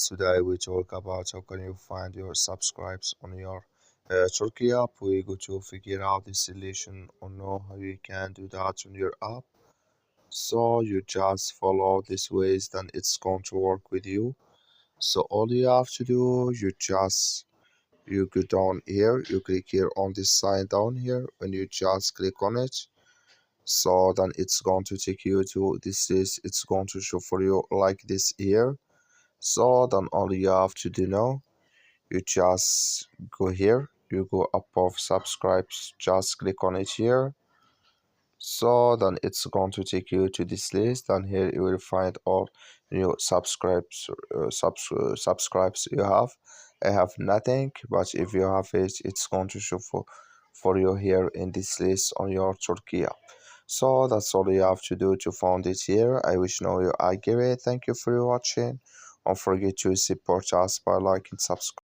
Today we talk about how can you find your subscribes on your Turkey app. We go to figure out the solution or know how you can do that on your app. So you just follow these ways, then it's going to work with you. So all you have to do, you go down here, you click here on this sign down here, and you just click on it. So then it's going to take you to this list. It's going to show for you like this here. So then all you have to do now, you just go here, you go above subscribes, just click on it here. So then it's going to take you to this list, and here you will find all new subscribes you have. I have nothing, but if you have it, it's going to show for you here in this list on your Turkey app. So that's all you have to do to find it here. I wish now you agree. Thank you for watching. Don't forget to support us by liking, subscribe.